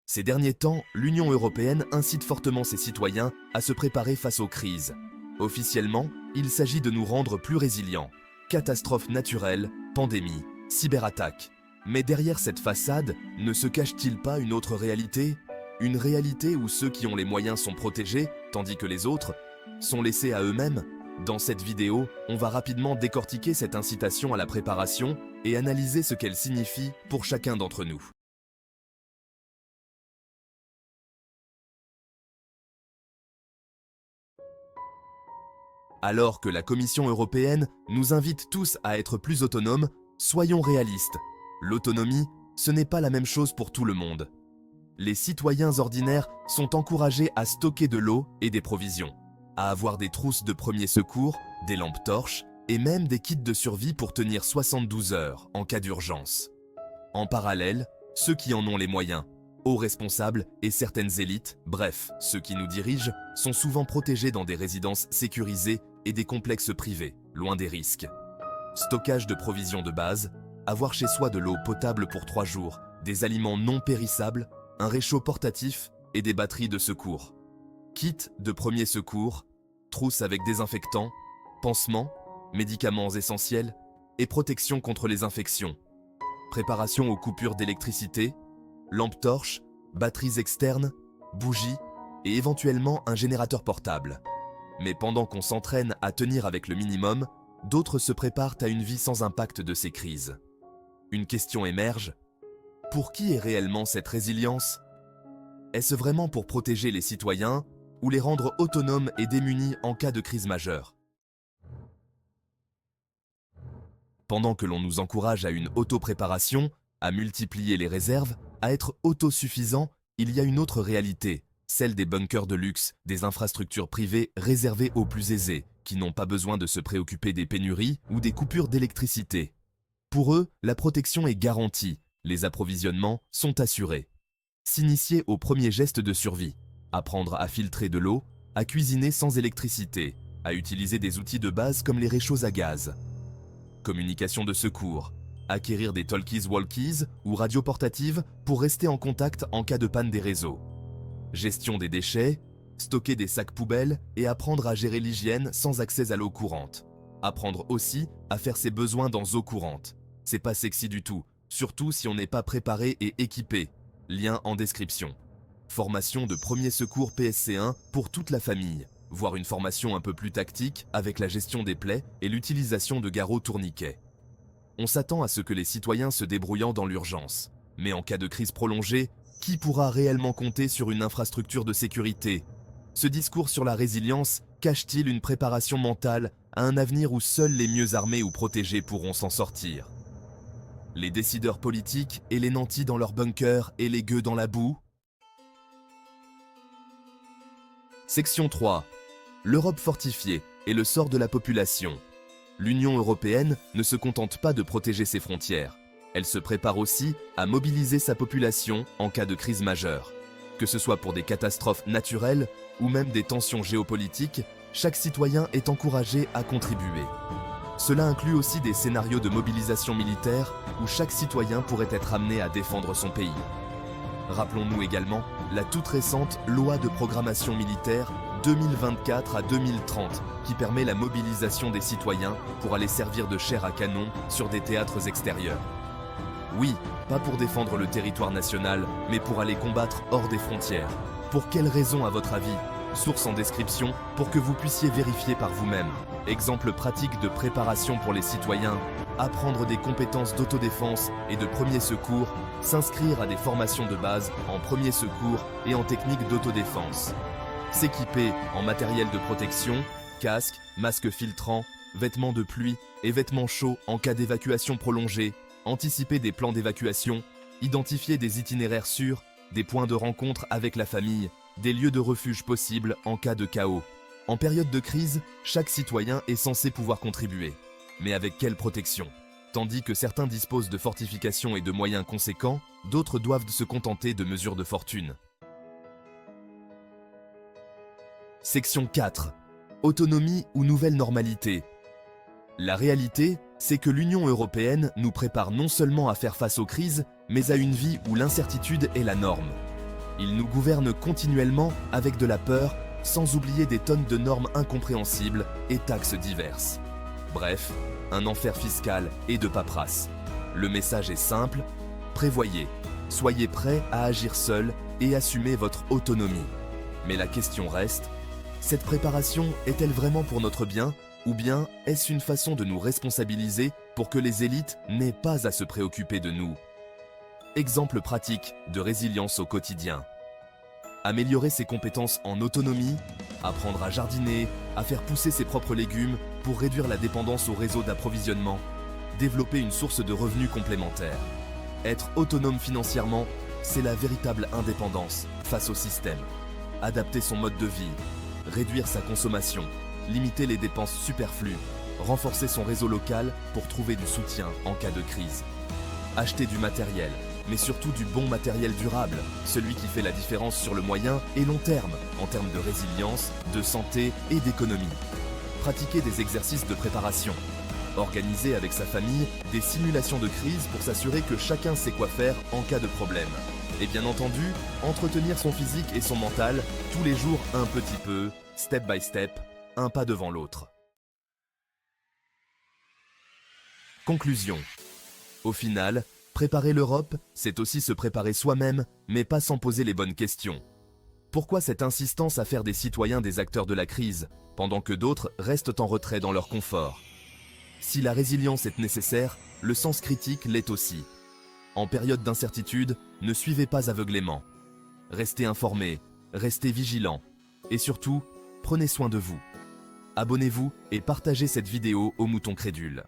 Ces derniers temps, l'Union européenne incite fortement ses citoyens à se préparer face aux crises. Officiellement, il s'agit de nous rendre plus résilients. Catastrophes naturelles, pandémies, cyberattaques. Mais derrière cette façade, ne se cache-t-il pas une autre réalité? Une réalité où ceux qui ont les moyens sont protégés, tandis que les autres sont laissés à eux-mêmes? Dans cette vidéo, on va rapidement décortiquer cette incitation à la préparation et analyser ce qu'elle signifie pour chacun d'entre nous. Alors que la Commission européenne nous invite tous à être plus autonomes, soyons réalistes. L'autonomie, ce n'est pas la même chose pour tout le monde. Les citoyens ordinaires sont encouragés à stocker de l'eau et des provisions, à avoir des trousses de premiers secours, des lampes torches et même des kits de survie pour tenir 72 heures en cas d'urgence. En parallèle, ceux qui en ont les moyens, hauts responsables et certaines élites, bref, ceux qui nous dirigent, sont souvent protégés dans des résidences sécurisées et des complexes privés, loin des risques. Stockage de provisions de base, avoir chez soi de l'eau potable pour 3 jours, des aliments non périssables, un réchaud portatif et des batteries de secours. Kit de premiers secours, trousses avec désinfectants, pansements, médicaments essentiels et protection contre les infections. Préparation aux coupures d'électricité, lampes torches, batteries externes, bougies et éventuellement un générateur portable. Mais pendant qu'on s'entraîne à tenir avec le minimum, d'autres se préparent à une vie sans impact de ces crises. Une question émerge. Pour qui est réellement cette résilience? Est-ce vraiment pour protéger les citoyens ou les rendre autonomes et démunis en cas de crise majeure? Pendant que l'on nous encourage à une auto-préparation, à multiplier les réserves, à être autosuffisant, il y a une autre réalité, celle des bunkers de luxe, des infrastructures privées réservées aux plus aisés, qui n'ont pas besoin de se préoccuper des pénuries ou des coupures d'électricité. Pour eux, la protection est garantie, les approvisionnements sont assurés. S'initier aux premiers gestes de survie, apprendre à filtrer de l'eau, à cuisiner sans électricité, à utiliser des outils de base comme les réchauds à gaz. Communication de secours, acquérir des talkies-walkies ou radios portatives pour rester en contact en cas de panne des réseaux. Gestion des déchets, stocker des sacs poubelles et apprendre à gérer l'hygiène sans accès à l'eau courante. Apprendre aussi à faire ses besoins dans eau courante. C'est pas sexy du tout, surtout si on n'est pas préparé et équipé. Lien en description. Formation de premier secours PSC1 pour toute la famille, voire une formation un peu plus tactique avec la gestion des plaies et l'utilisation de garrots tourniquets. On s'attend à ce que les citoyens se débrouillent dans l'urgence. Mais en cas de crise prolongée, qui pourra réellement compter sur une infrastructure de sécurité? Ce discours sur la résilience cache-t-il une préparation mentale à un avenir où seuls les mieux armés ou protégés pourront s'en sortir? Les décideurs politiques et les nantis dans leurs bunkers et les gueux dans la boue? Section 3. L'Europe fortifiée et le sort de la population. L'Union européenne ne se contente pas de protéger ses frontières. Elle se prépare aussi à mobiliser sa population en cas de crise majeure. Que ce soit pour des catastrophes naturelles ou même des tensions géopolitiques, chaque citoyen est encouragé à contribuer. Cela inclut aussi des scénarios de mobilisation militaire où chaque citoyen pourrait être amené à défendre son pays. Rappelons-nous également la toute récente loi de programmation militaire 2024 à 2030 qui permet la mobilisation des citoyens pour aller servir de chair à canon sur des théâtres extérieurs. Oui, pas pour défendre le territoire national, mais pour aller combattre hors des frontières. Pour quelles raisons à votre avis? Source en description pour que vous puissiez vérifier par vous-même. Exemple pratique de préparation pour les citoyens, apprendre des compétences d'autodéfense et de premier secours, s'inscrire à des formations de base en premier secours et en technique d'autodéfense. S'équiper en matériel de protection, casque, masque filtrant, vêtements de pluie et vêtements chauds en cas d'évacuation prolongée, anticiper des plans d'évacuation, identifier des itinéraires sûrs, des points de rencontre avec la famille, des lieux de refuge possibles en cas de chaos. En période de crise, chaque citoyen est censé pouvoir contribuer. Mais avec quelle protection? Tandis que certains disposent de fortifications et de moyens conséquents, d'autres doivent se contenter de mesures de fortune. Section 4. Autonomie ou nouvelle normalité. La réalité, c'est que l'Union européenne nous prépare non seulement à faire face aux crises, mais à une vie où l'incertitude est la norme. Il nous gouverne continuellement avec de la peur, sans oublier des tonnes de normes incompréhensibles et taxes diverses. Bref, un enfer fiscal et de paperasse. Le message est simple, prévoyez, soyez prêts à agir seul et assumez votre autonomie. Mais la question reste, cette préparation est-elle vraiment pour notre bien ? Ou bien est-ce une façon de nous responsabiliser pour que les élites n'aient pas à se préoccuper de nous ? Exemple pratique de résilience au quotidien. Améliorer ses compétences en autonomie, apprendre à jardiner, à faire pousser ses propres légumes pour réduire la dépendance au réseau d'approvisionnement, développer une source de revenus complémentaire. Être autonome financièrement, c'est la véritable indépendance face au système. Adapter son mode de vie, réduire sa consommation, limiter les dépenses superflues, renforcer son réseau local pour trouver du soutien en cas de crise. Acheter du matériel, mais surtout du bon matériel durable, celui qui fait la différence sur le moyen et long terme, en termes de résilience, de santé et d'économie. Pratiquer des exercices de préparation. Organiser avec sa famille des simulations de crise pour s'assurer que chacun sait quoi faire en cas de problème. Et bien entendu, entretenir son physique et son mental tous les jours un petit peu, step by step, un pas devant l'autre. Conclusion. Au final, préparer l'Europe, c'est aussi se préparer soi-même, mais pas sans poser les bonnes questions. Pourquoi cette insistance à faire des citoyens des acteurs de la crise, pendant que d'autres restent en retrait dans leur confort ? Si la résilience est nécessaire, le sens critique l'est aussi. En période d'incertitude, ne suivez pas aveuglément. Restez informés, restez vigilants, et surtout, prenez soin de vous. Abonnez-vous et partagez cette vidéo aux moutons crédules.